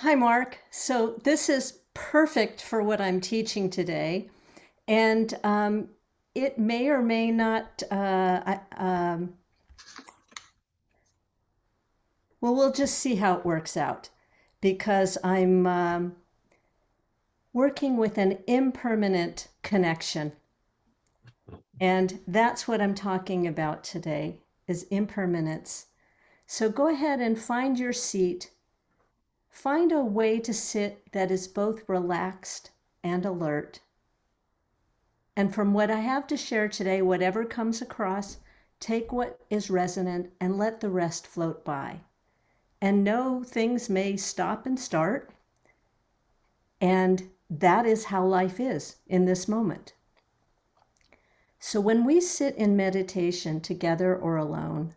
Hi, Mark. So this is perfect for what I'm teaching today, and it may or may not. Well, we'll just see how it works out, because I'm working with an impermanent connection, and that's what I'm talking about today is impermanence. So go ahead and find your seat. Find a way to sit that is both relaxed and alert. And from what I have to share today, whatever comes across, take what is resonant and let the rest float by. And know things may stop and start. And that is how life is in this moment. So when we sit in meditation together or alone,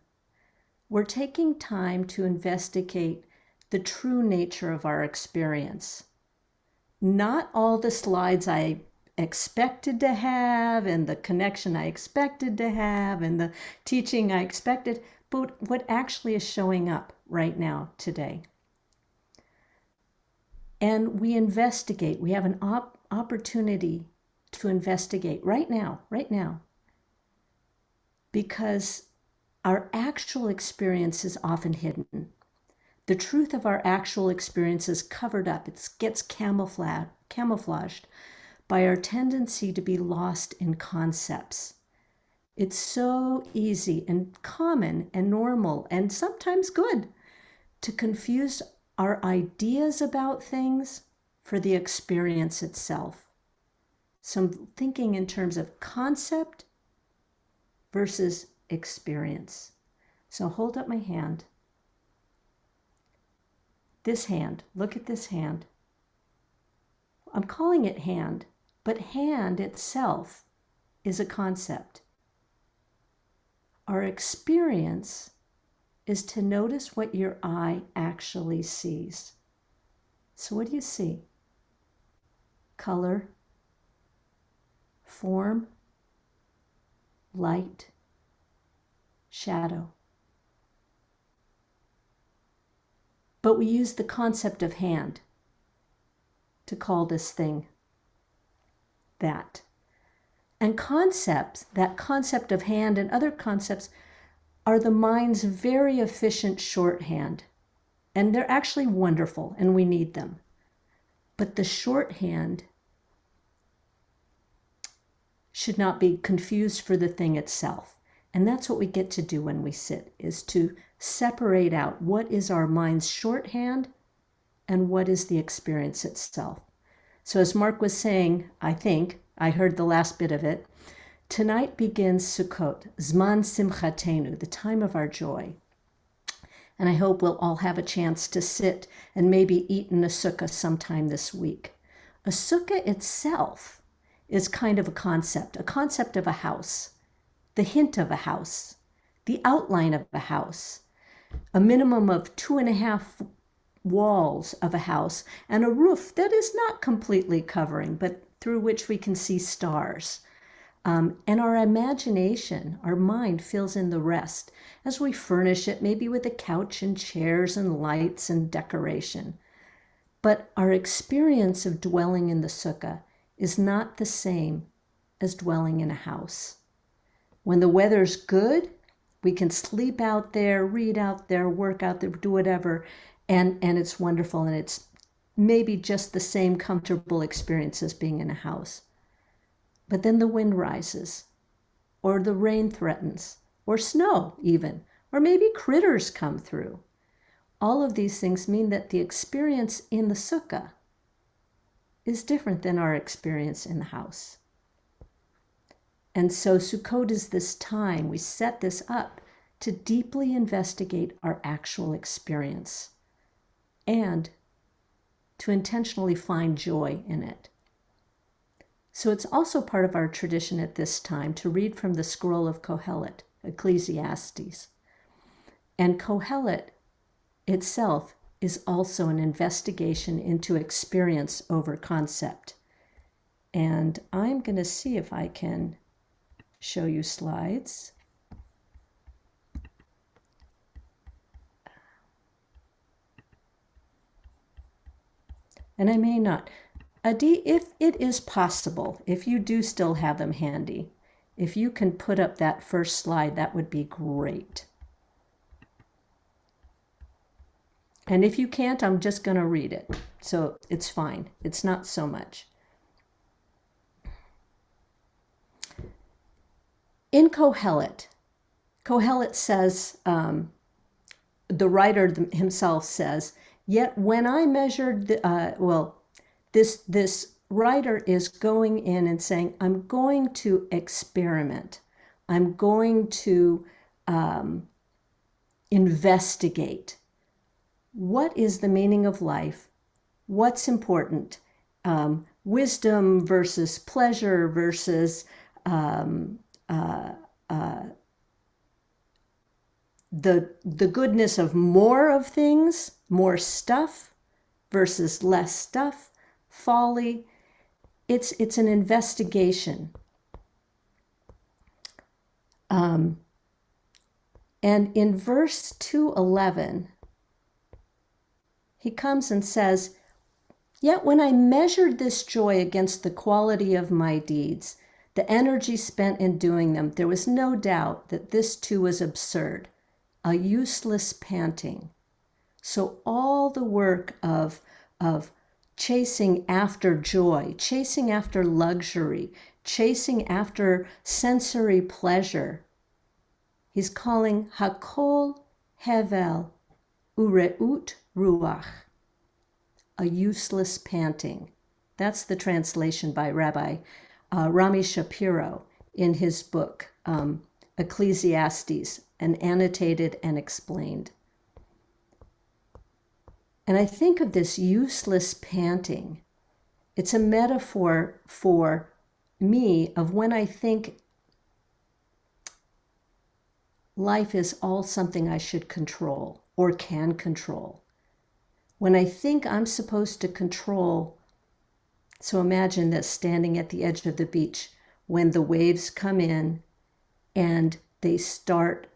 we're taking time to investigate the true nature of our experience. Not all the slides I expected to have and the connection I expected to have and the teaching I expected, but what actually is showing up right now today. And we investigate. We have an opportunity to investigate right now, because our actual experience is often hidden. The truth of our actual experience is covered up. It gets camouflaged by our tendency to be lost in concepts. It's so easy and common and normal and sometimes good to confuse our ideas about things for the experience itself. So I'm thinking in terms of concept versus experience. So hold up my hand. This hand, look at this hand. I'm calling it hand, but hand itself is a concept. Our experience is to notice what your eye actually sees. So what do you see? Color, form, light, shadow. But we use the concept of hand to call this thing that. And concepts, that concept of hand and other concepts, are the mind's very efficient shorthand. And they're actually wonderful, and we need them. But the shorthand should not be confused for the thing itself. And that's what we get to do when we sit, is to separate out what is our mind's shorthand and what is the experience itself. So as Mark was saying, I think, I heard the last bit of it, tonight begins Sukkot, Zman Simchatenu, the time of our joy. And I hope we'll all have a chance to sit and maybe eat in a sukkah sometime this week. A sukkah itself is kind of a concept of a house, the hint of a house, the outline of a house, a minimum of 2.5 walls of a house, and a roof that is not completely covering, but through which we can see stars. And our imagination, our mind fills in the rest as we furnish it, maybe with a couch and chairs and lights and decoration. But our experience of dwelling in the sukkah is not the same as dwelling in a house. When the weather's good, we can sleep out there, read out there, work out there, do whatever, and it's wonderful, and it's maybe just the same comfortable experience as being in a house. But then the wind rises, or the rain threatens, or snow even, or maybe critters come through. All of these things mean that the experience in the sukkah is different than our experience in the house. And so Sukkot is this time, we set this up to deeply investigate our actual experience and to intentionally find joy in it. So it's also part of our tradition at this time to read from the scroll of Kohelet, Ecclesiastes. And Kohelet itself is also an investigation into experience over concept. And I'm going to see if I can show you slides. and I may not. Adi, if it is possible, if you do still have them handy, if you can put up that first slide, that would be great. And if you can't, I'm just going to read it. So it's fine. It's not so much. In Kohelet says, the writer himself says, yet when I measured, this writer is going in and saying, I'm going to experiment. I'm going to investigate. What is the meaning of life? What's important? Wisdom versus pleasure versus the goodness of more of things, more stuff versus less stuff, folly. It's an investigation. And in verse 2:11, he comes and says, yet when I measured this joy against the quality of my deeds, the energy spent in doing them, there was no doubt that this too was absurd, a useless panting. So all the work of chasing after joy, chasing after luxury, chasing after sensory pleasure, he's calling hakol hevel ureut ruach, a useless panting. That's the translation by Rabbi Rami Shapiro in his book, Ecclesiastes, and annotated and explained. And I think of this useless panting. It's a metaphor for me of when I think life is all something I should control or can control. When I think I'm supposed to control, so imagine this, standing at the edge of the beach when the waves come in and they start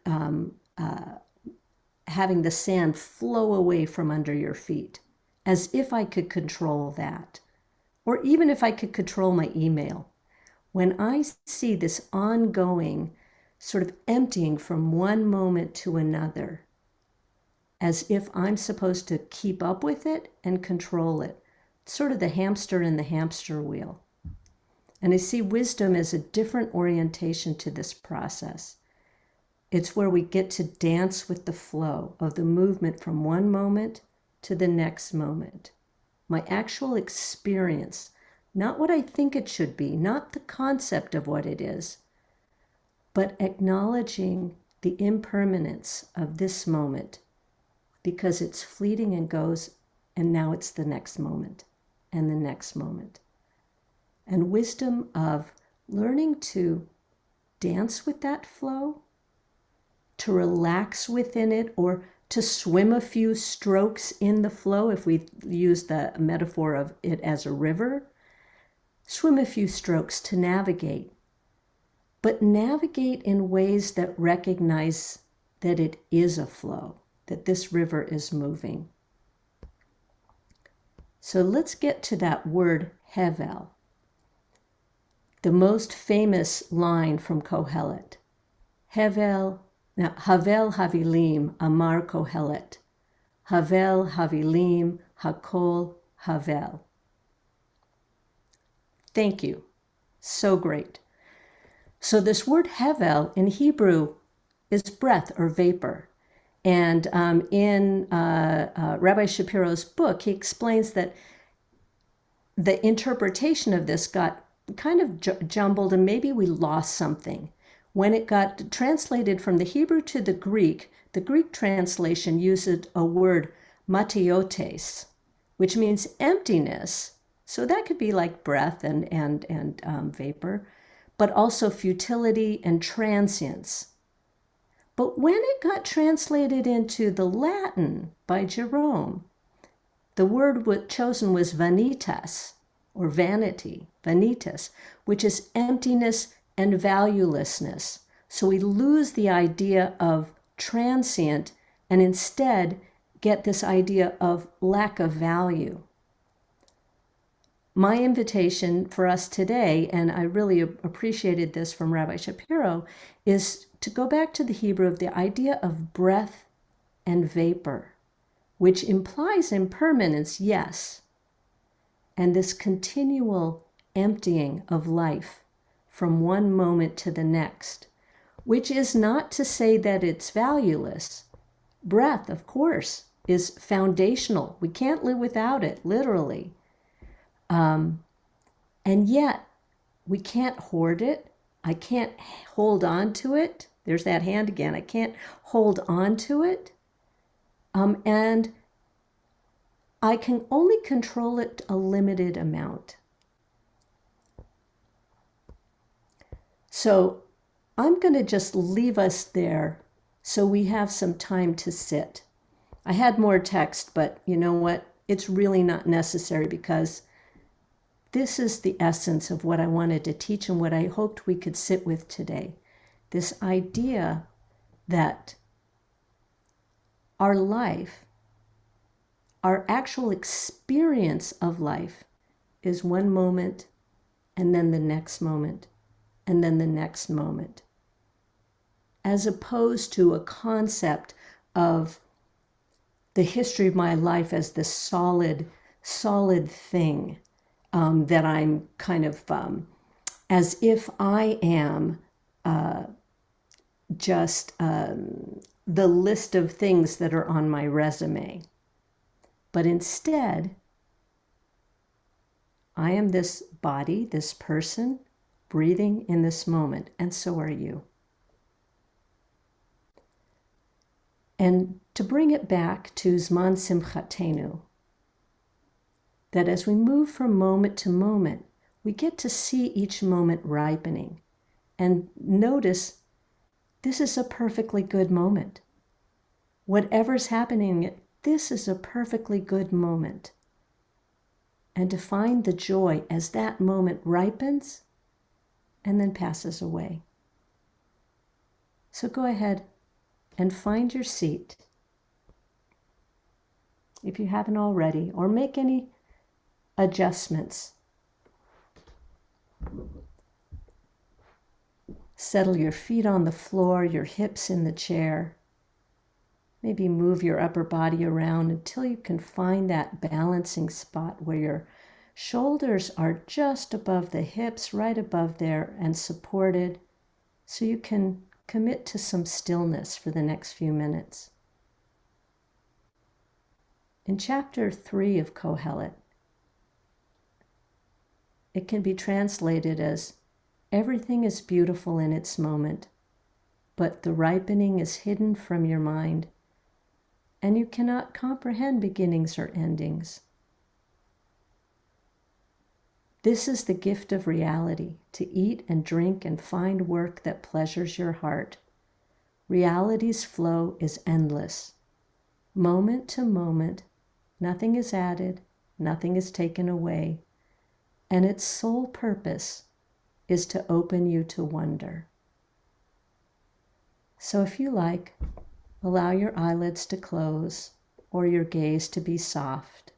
having the sand flow away from under your feet, as if I could control that. Or even if I could control my email. When I see this ongoing sort of emptying from one moment to another, as if I'm supposed to keep up with it and control it, sort of the hamster in the hamster wheel. And I see wisdom as a different orientation to this process. It's where we get to dance with the flow of the movement from one moment to the next moment. My actual experience, not what I think it should be, not the concept of what it is, but acknowledging the impermanence of this moment because it's fleeting and goes, and now it's the next moment and the next moment. And wisdom of learning to dance with that flow, to relax within it, or to swim a few strokes in the flow, if we use the metaphor of it as a river, swim a few strokes to navigate, but navigate in ways that recognize that it is a flow, that this river is moving. So let's get to that word hevel, the most famous line from Kohelet. Hevel, now Havel Havilim Amar Kohelet. Havel Havilim Hakol Havel. Thank you. So great. So this word hevel in Hebrew is breath or vapor. And in Rabbi Shapiro's book, he explains that the interpretation of this got kind of jumbled and maybe we lost something. When it got translated from the Hebrew to the Greek translation used a word matiotes, which means emptiness. So that could be like breath and vapor, but also futility and transience. But when it got translated into the Latin by Jerome, the word chosen was vanitas, or vanity, vanitas, which is emptiness and valuelessness. So we lose the idea of transient and instead get this idea of lack of value. my invitation for us today, and I really appreciated this from Rabbi Shapiro, is to go back to the Hebrew of the idea of breath and vapor, which implies impermanence, yes, and this continual emptying of life from one moment to the next, which is not to say that it's valueless. Breath, of course, is foundational. We can't live without it, literally. And yet, we can't hoard it. I can't hold on to it. There's that hand again. I can't hold on to it. And I can only control it a limited amount. So I'm going to just leave us there so we have some time to sit. I had more text, but you know what? It's really not necessary, because this is the essence of what I wanted to teach and what I hoped we could sit with today. This idea that our life, our actual experience of life, is one moment and then the next moment and then the next moment, as opposed to a concept of the history of my life as this solid thing. That I'm kind of, as if I am just the list of things that are on my resume. But instead, I am this body, this person, breathing in this moment, and so are you. And to bring it back to Zman Simchatenu, that as we move from moment to moment, we get to see each moment ripening and notice this is a perfectly good moment. Whatever's happening, this is a perfectly good moment. And to find the joy as that moment ripens and then passes away. So go ahead and find your seat, if you haven't already, or make any adjustments. Settle your feet on the floor, your hips in the chair. Maybe move your upper body around until you can find that balancing spot where your shoulders are just above the hips, right above there, and supported, so you can commit to some stillness for the next few minutes. In chapter 3 of Kohelet, it can be translated as, everything is beautiful in its moment, but the ripening is hidden from your mind, and you cannot comprehend beginnings or endings. This is the gift of reality, to eat and drink and find work that pleasures your heart. Reality's flow is endless. Moment to moment, nothing is added, nothing is taken away, and its sole purpose is to open you to wonder. So if you like, allow your eyelids to close or your gaze to be soft.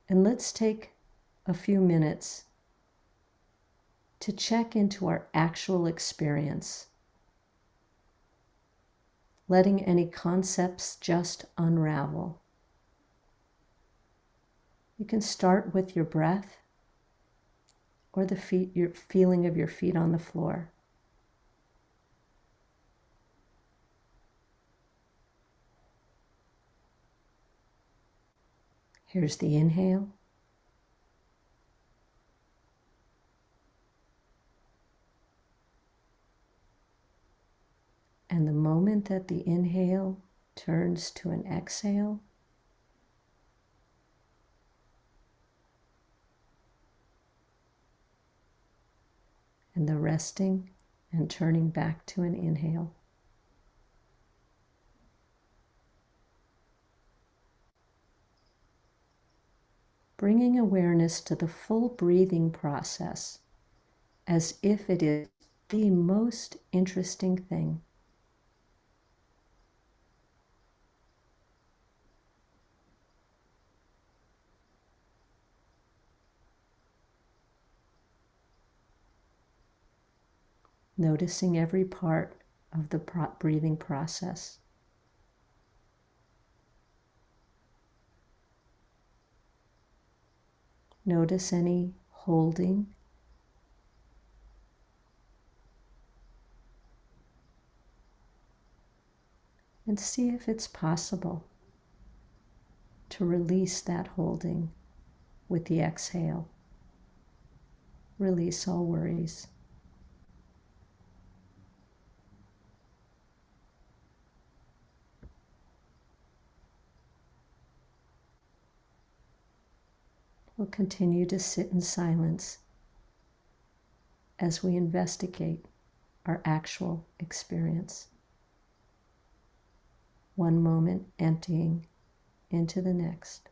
And let's take a few minutes to check into our actual experience, letting any concepts just unravel. You can start with your breath or the feet, your feeling of your feet on the floor. Here's the inhale. And the moment that the inhale turns to an exhale, and the resting and turning back to an inhale. Bringing awareness to the full breathing process as if it is the most interesting thing. noticing every part of the breathing process. Notice any holding, and see if it's possible to release that holding with the exhale. Release all worries. We'll continue to sit in silence as we investigate our actual experience. One moment emptying into the next.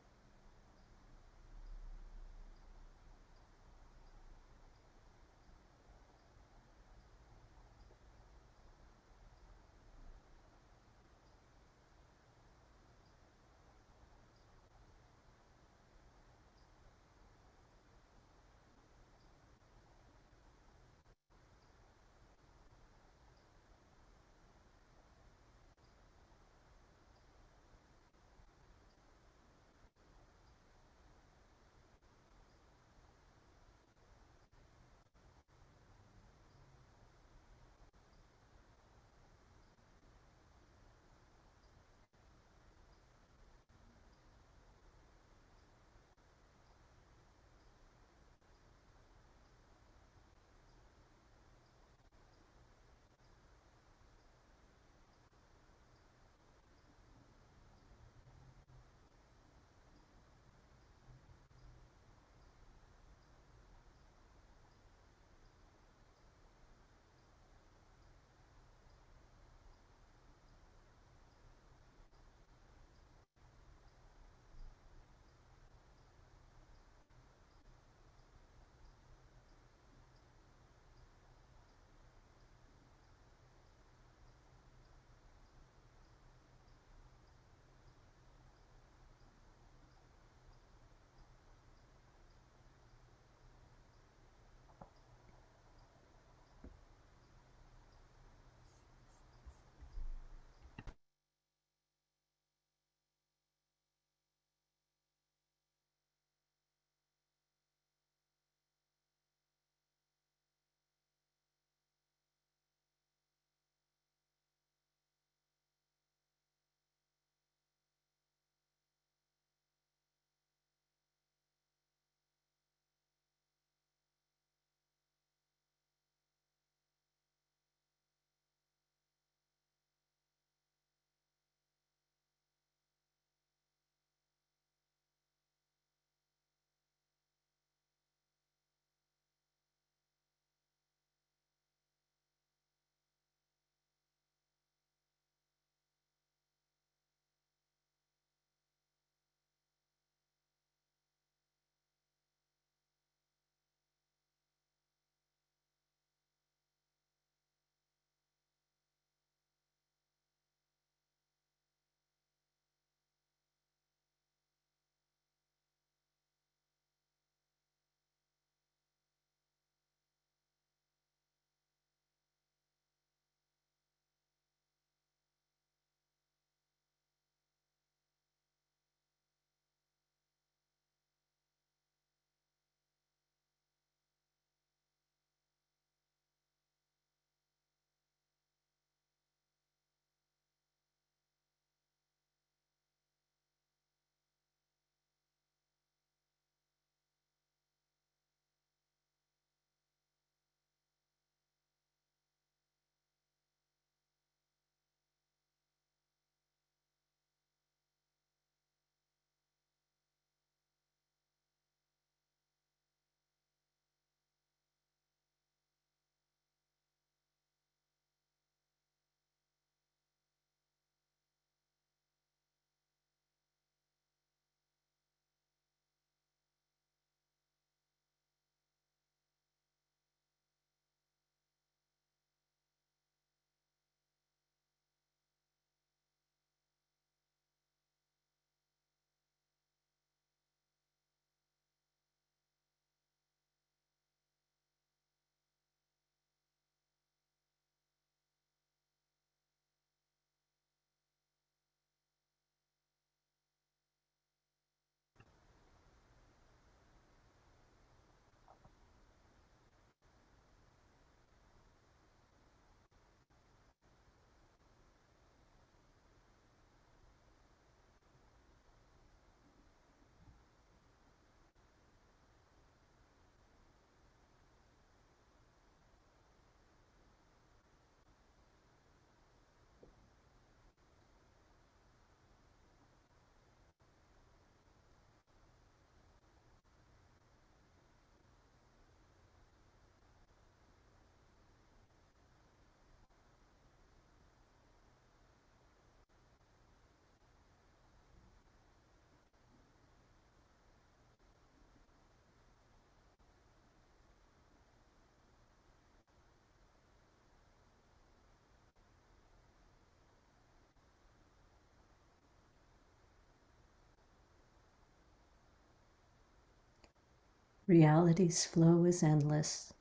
Reality's flow is endless,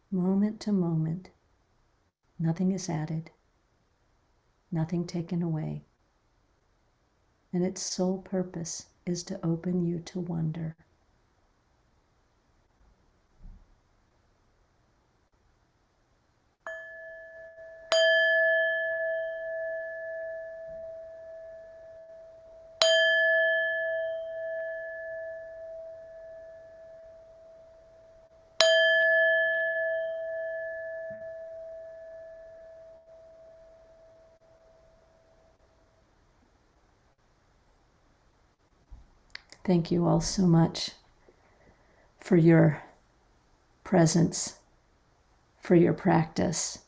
moment to moment. Nothing is added, nothing taken away. And its sole purpose is to open you to wonder. Thank you all so much for your presence, for your practice,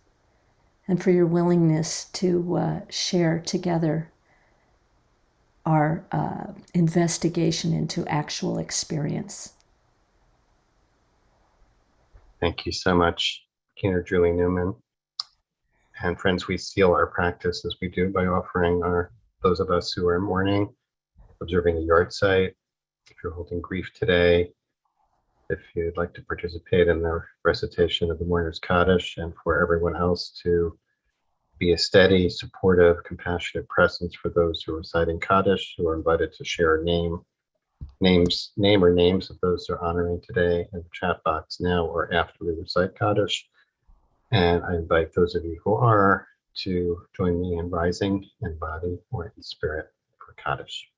and for your willingness to share together our investigation into actual experience. Thank you so much, Cantor Julie Newman. And friends, we seal our practice as we do by offering those of us who are mourning, observing a yard site. If you're holding grief today, if you'd like to participate in the recitation of the Mourner's Kaddish, and for everyone else to be a steady, supportive, compassionate presence for those who are reciting Kaddish, who are invited to share name or names of those they're honoring today in the chat box now or after we recite Kaddish. And I invite those of you who are to join me in rising in body or in spirit for Kaddish.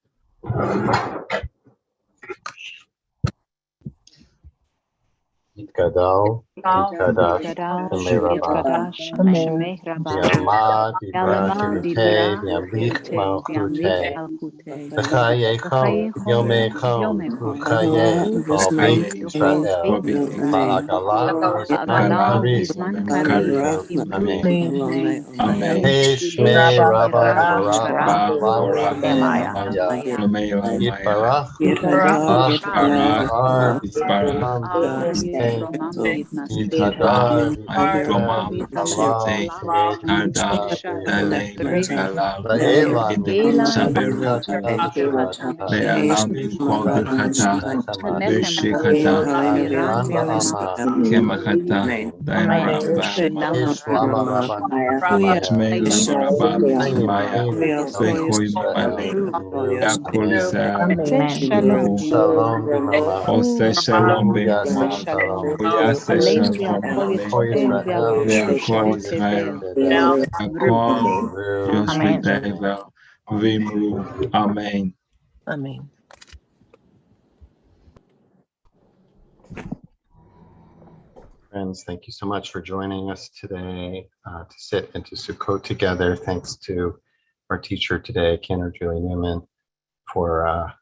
Yitkadal, Yitkadash, Shemei Rabba, Yama, Dibra, Dirute, Yamlit, Malchute, V'chayekom, Yomechom, Uchaye, Kol Beit Yisrael, Ha'agala, Bizman Karis, Amen. Amen. Hey, Shmei Rabba, Barak, Lamaya, Yitbarach, Yitbarach, Yitadar, Yitadar, Allah, Elam, Shalom b'mama. Ose shalom Yaseh b'mama. shalom. Uyase shalom For Yisrael, v'yakol Israel. Yakom Yoshvitevel Vimru. Amen. Amen. Friends, thank you so much for joining us today to sit and to Sukkot together. Thanks to our teacher today, Cantor Julie Newman, for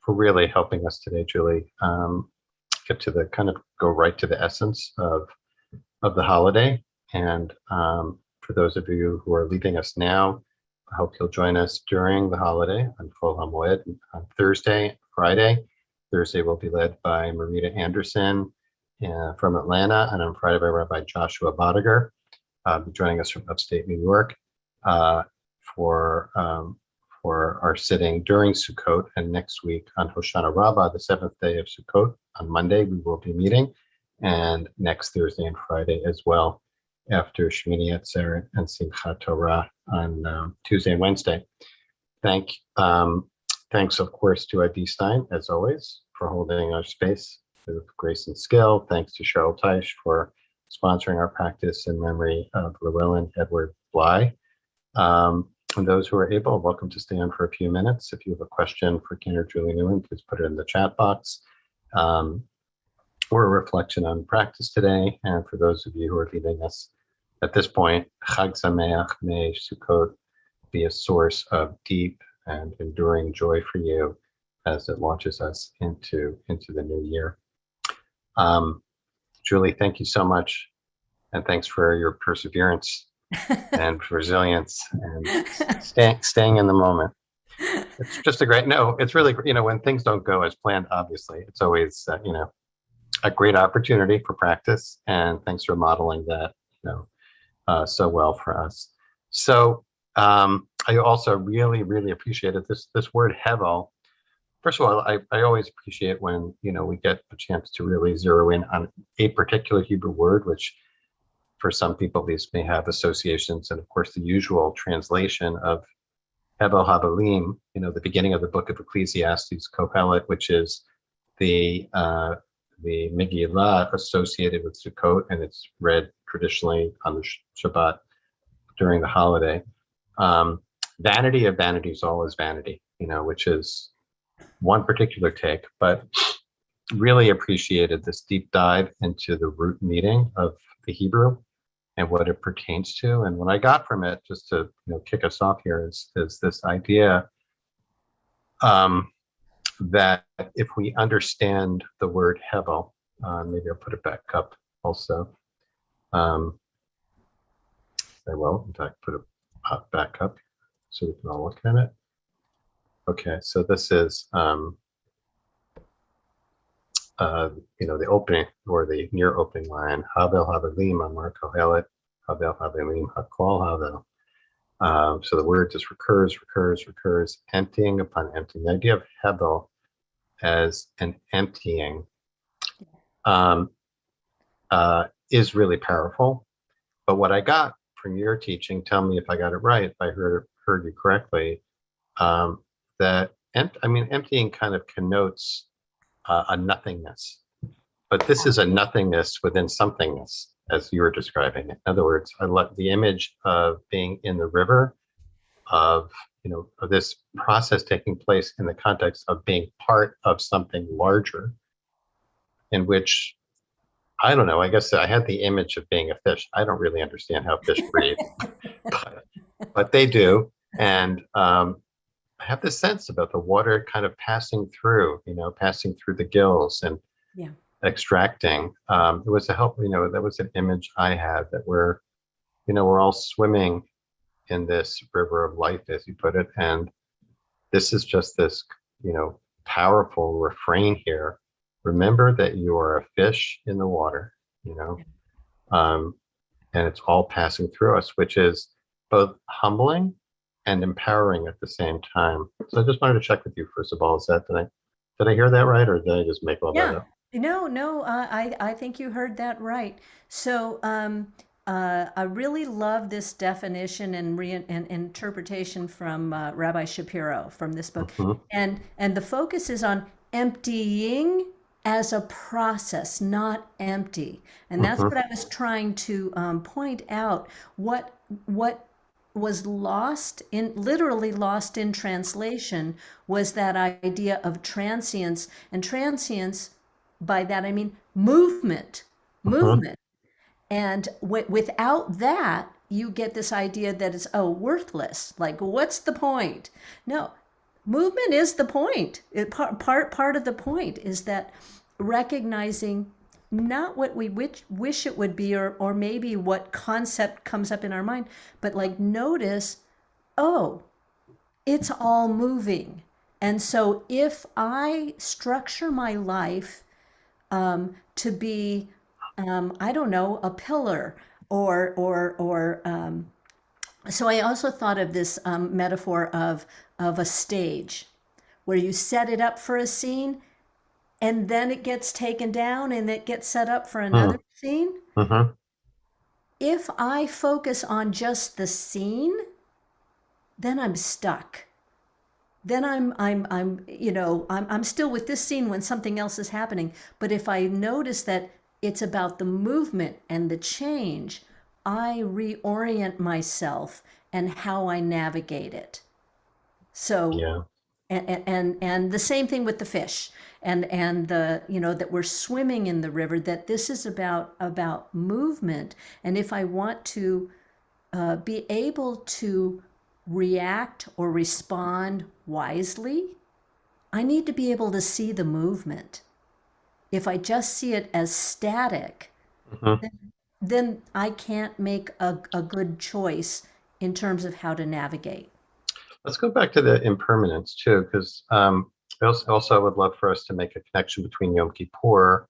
really helping us today, Julie, get to the go right to the essence of the holiday. And for those of you who are leaving us now, I hope you'll join us during the holiday on Chol HaMoed on Thursday, Friday. Thursday will be led by Marita Anderson from Atlanta, and on Friday by Rabbi Joshua Bodiger, joining us from upstate New York for our sitting during Sukkot. And next week on Hoshana Rabbah, the seventh day of Sukkot, on Monday, we will be meeting, and next Thursday and Friday as well, after Shmini Atzeret and Simchat Torah on Tuesday and Wednesday. Thanks, of course, to Adi Stein, as always, for holding our space with grace and skill. Thanks to Cheryl Teich for sponsoring our practice in memory of Llewellyn Edward Bly. And those who are able, welcome to stay on for a few minutes. If you have a question for Cantor Julie Newman, please put it in the chat box. Or a reflection on practice today. And for those of you who are leaving us at this point, Chag Sameach, may Sukkot be a source of deep and enduring joy for you as it launches us into the new year. Julie, thank you so much. And thanks for your perseverance and resilience and staying in the moment. It's just it's really, when things don't go as planned, obviously, it's always, a great opportunity for practice. And thanks for modeling that, so well for us. So I also really, really appreciated this word hevel. first of all, I always appreciate when, we get a chance to really zero in on a particular Hebrew word, which for some people, these may have associations. And of course, the usual translation of Hevel Havalim, the beginning of the book of Ecclesiastes, Kohelet, which is the Megillah associated with Sukkot, and it's read traditionally on the Shabbat during the holiday. Vanity of vanities, all is vanity, which is one particular take, but really appreciated this deep dive into the root meaning of the Hebrew and what it pertains to. And what I got from it, just to kick us off here, is this idea that if we understand the word hevel, maybe I'll put it back up also. I will, in fact, put it back up so we can all look at it. Okay, so this is the opening or the near opening line. Havel havelim amar kohelet, havel havelim hakol havel. So the word just recurs, emptying upon emptying. The idea of hevel as an emptying is really powerful. But what I got from your teaching, tell me if I got it right, if I heard you correctly, that emptying kind of connotes a nothingness, but this is a nothingness within somethingness, as you were describing. In other words, I love the image of being in the river, of this process taking place in the context of being part of something larger, in which, I don't know, I guess I had the image of being a fish. I don't really understand how fish breathe, but they do. And I have this sense about the water kind of passing through the gills and extracting. It was a help, that was an image I had, that we're all swimming in this river of life, as you put it. And this is just this, powerful refrain here. Remember that you are a fish in the water, and it's all passing through us, which is both humbling and empowering at the same time. So I just wanted to check with you, first of all, did I hear that right, or did I just make all that up? No, I think you heard that right. So I really love this definition and interpretation from Rabbi Shapiro from this book. Mm-hmm. And the focus is on emptying as a process, not empty. And that's what I was trying to point out. What was literally lost in translation was that idea of transience. And transience, by that I mean movement. And without that, you get this idea that it's, worthless. Like, what's the point? No, movement is the point. Part of the point is that recognizing not what we wish it would be, or maybe what concept comes up in our mind, but like notice, it's all moving. And so if I structure my life to be, I don't know, a pillar, so I also thought of this metaphor of a stage where you set it up for a scene, and then it gets taken down and it gets set up for another scene. Mm-hmm. If I focus on just the scene, then I'm stuck. Then I'm still with this scene when something else is happening. But if I notice that it's about the movement and the change, I reorient myself and how I navigate it. So, and the same thing with the fish, and the that we're swimming in the river. That this is about movement, and if I want to be able to react or respond wisely, I need to be able to see the movement. If I just see it as static, then I can't make a good choice in terms of how to navigate. Let's go back to the impermanence too, because I also would love for us to make a connection between Yom Kippur,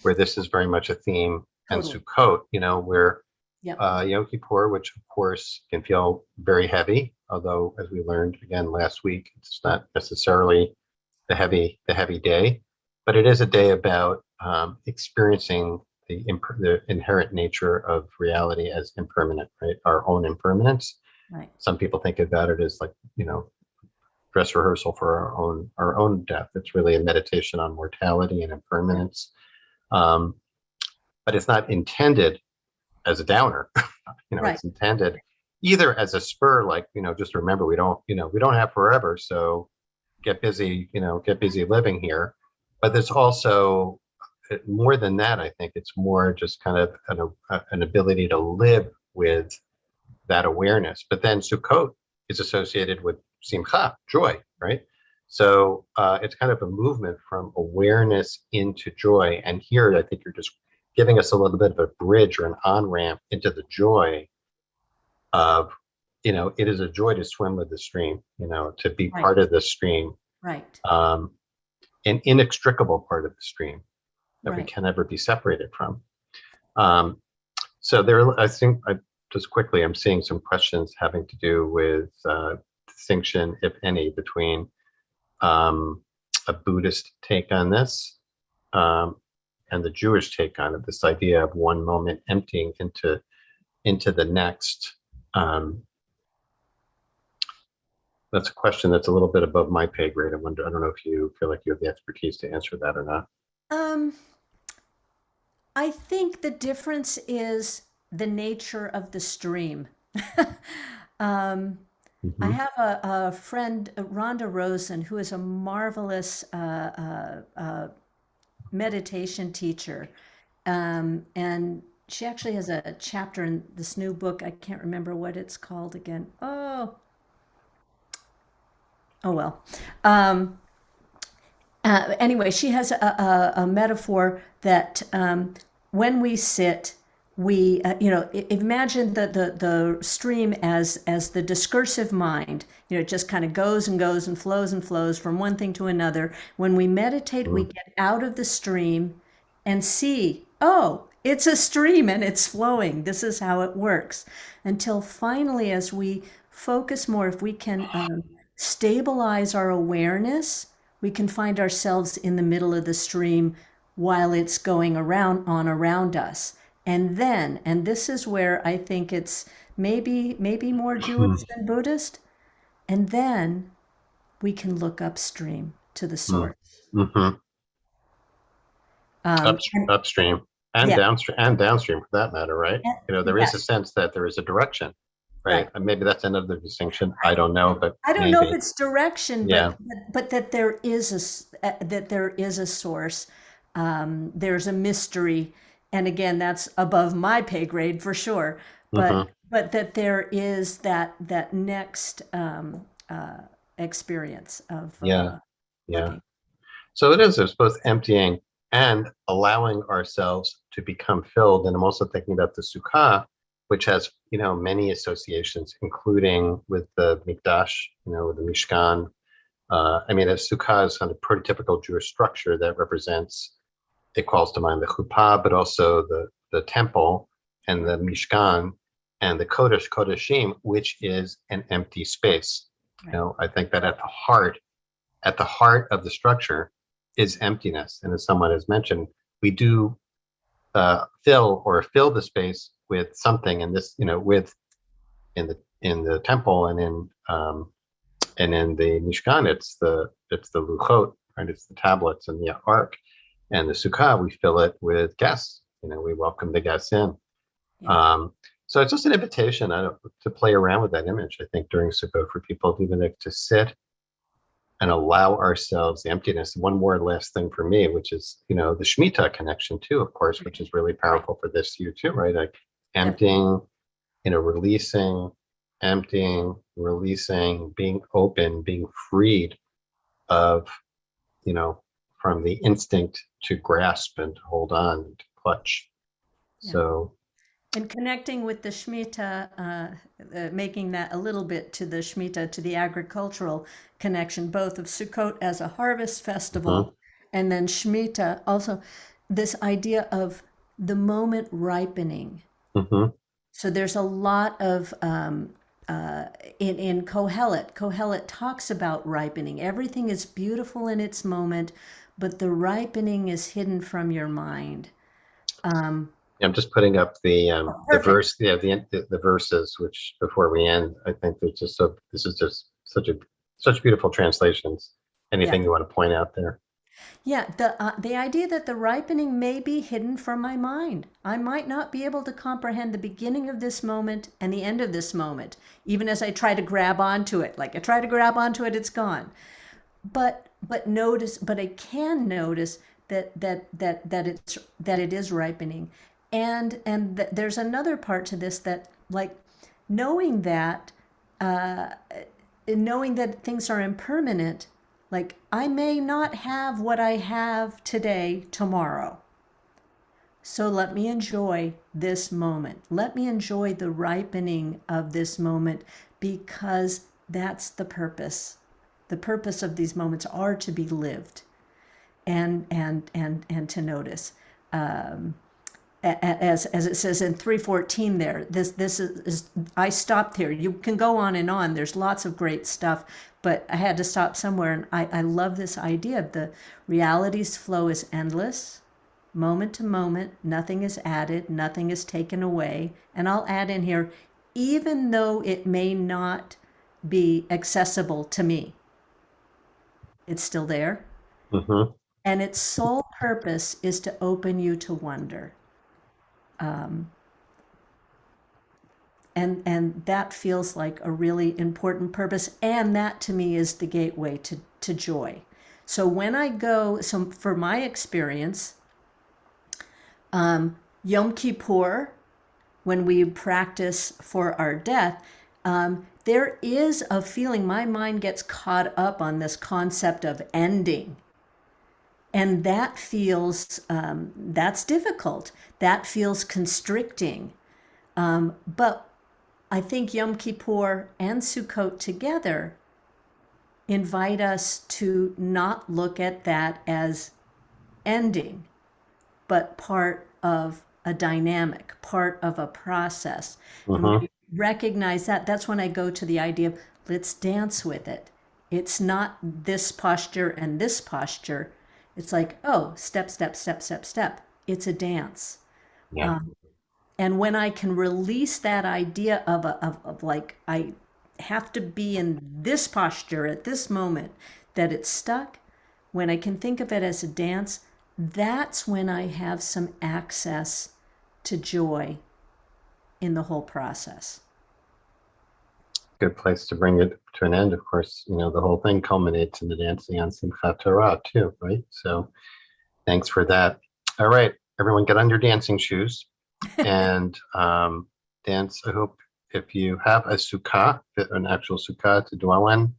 where this is very much a theme, totally. And Sukkot, where Yom Kippur, which of course can feel very heavy, although as we learned again last week, it's not necessarily the heavy day, but it is a day about experiencing the inherent nature of reality as impermanent, right? Our own impermanence. Right. Some people think about it as like, dress rehearsal for our own death. It's really a meditation on mortality and impermanence. But it's not intended as a downer. Right. It's intended either as a spur, like, just remember we don't have forever, so get busy living here. But there's also more than that. I think it's more just kind of an ability to live with that awareness. But then Sukkot is associated with simcha, joy, right? So it's kind of a movement from awareness into joy. And here, I think you're just giving us a little bit of a bridge or an on-ramp into the joy of, it is a joy to swim with the stream, to be Right. part of the stream, Right. an inextricable part of the stream that we Right. can never be separated from. So I think, just quickly, I'm seeing some questions having to do with distinction, if any, between a Buddhist take on this and the Jewish take on it, this idea of one moment emptying into the next. That's a question that's a little bit above my pay grade. I don't know if you feel like you have the expertise to answer that or not. I think the difference is the nature of the stream. I have a friend, Rhonda Rosen, who is a marvelous meditation teacher. And she actually has a chapter in this new book. I can't remember what it's called again. Oh well. Anyway, she has a metaphor that when we sit, we imagine the stream as the discursive mind. It just kind of goes and goes and flows from one thing to another. When we meditate, we get out of the stream and see, oh, it's a stream and it's flowing. This is how it works. Until finally, as we focus more, if we can stabilize our awareness, we can find ourselves in the middle of the stream while it's going around us. And this is where I think it's maybe more Jewish than Buddhist. And then we can look upstream to the source. Mm-hmm. Upstream and downstream for that matter, right? There is a sense that there is a direction, right? And maybe that's another distinction. I don't know, but I don't know if it's direction, Yeah. but that there is a source. There's a mystery, and again, that's above my pay grade for sure. But that there is that next experience of looking. So there's both emptying and allowing ourselves to become filled. And I'm also thinking about the Sukkah, which has, many associations, including with the Mikdash, with the Mishkan. A Sukkah is kind of prototypical Jewish structure that represents, it calls to mind the chuppah, but also the temple and the Mishkan and the Kodesh Kodeshim, which is an empty space. Right. I think that at the heart of the structure is emptiness. And as someone has mentioned, we do fill the space with something. And this, in the temple and in the Mishkan, it's the luchot, right? It's the tablets and the ark. And the sukkah, we fill it with guests. We welcome the guests in. Yeah. So it's just an invitation to play around with that image. I think during Sukkot for people, even to sit and allow ourselves the emptiness. One more last thing for me, which is, the Shemitah connection too, of course, which is really powerful for this year too, right? Like emptying, releasing, emptying, releasing, being open, being freed of, from the instinct to grasp and to hold on and to clutch. Yeah. So. And connecting with the Shemitah, making that a little bit to the Shemitah, to the agricultural connection, both of Sukkot as a harvest festival, and then Shemitah, also this idea of the moment ripening. So there's a lot of in Kohelet talks about ripening. Everything is beautiful in its moment, but the ripening is hidden from your mind. Yeah, I'm just putting up the verse, the verses, which before we end, I think there's just this is just such beautiful translations. Anything you want to point out there? Yeah, the idea that the ripening may be hidden from my mind. I might not be able to comprehend the beginning of this moment and the end of this moment, even as I try to grab onto it. Like I try to grab onto it, it's gone. But I can notice that it is ripening, and there's another part to this, that like knowing that things are impermanent. Like I may not have what I have today tomorrow. So let me enjoy this moment. Let me enjoy the ripening of this moment, because that's the purpose. The purpose of these moments are to be lived and to notice. As it says in 3:14 there, this is I stopped here. You can go on and on. There's lots of great stuff, but I had to stop somewhere. And I love this idea of the reality's flow is endless, moment to moment. Nothing is added, nothing is taken away. And I'll add in here, even though it may not be accessible to me, it's still there. Mm-hmm. And its sole purpose is to open you to wonder. And that feels like a really important purpose. And that to me is the gateway to joy. So when I go, so for my experience, Yom Kippur, when we practice for our death, there is a feeling, my mind gets caught up on this concept of ending. And that feels, that's difficult. That feels constricting. But I think Yom Kippur and Sukkot together invite us to not look at that as ending, but part of a dynamic, part of a process. And when you recognize that, that's when I go to the idea of let's dance with it. It's not this posture and this posture. It's like, oh, step, step, step, step, step. It's a dance. Yeah. And when I can release that idea of like, I have to be in this posture at this moment, that it's stuck, when I can think of it as a dance, that's when I have some access to joy in the whole process. Good place to bring it to an end. Of course, the whole thing culminates in the dancing on Simchat Torah too, right? So thanks for that. All right, everyone get on your dancing shoes and dance. I hope if you have a sukkah, an actual sukkah to dwell in,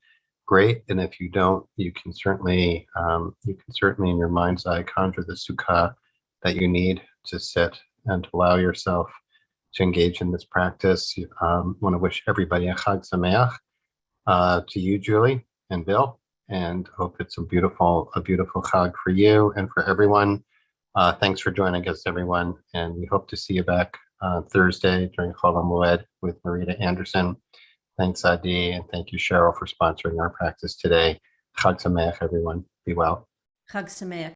great. And if you don't, you can certainly in your mind's eye conjure the sukkah that you need to sit and allow yourself to engage in this practice. Want to wish everybody a Chag Sameach, to you, Julie and Bill, and hope it's a beautiful Chag for you and for everyone. Thanks for joining us, everyone, and we hope to see you back Thursday during Chol HaMoed with Marita Anderson. Thanks, Adi, and thank you, Cheryl, for sponsoring our practice today. Chag Sameach, everyone. Be well. Chag Sameach.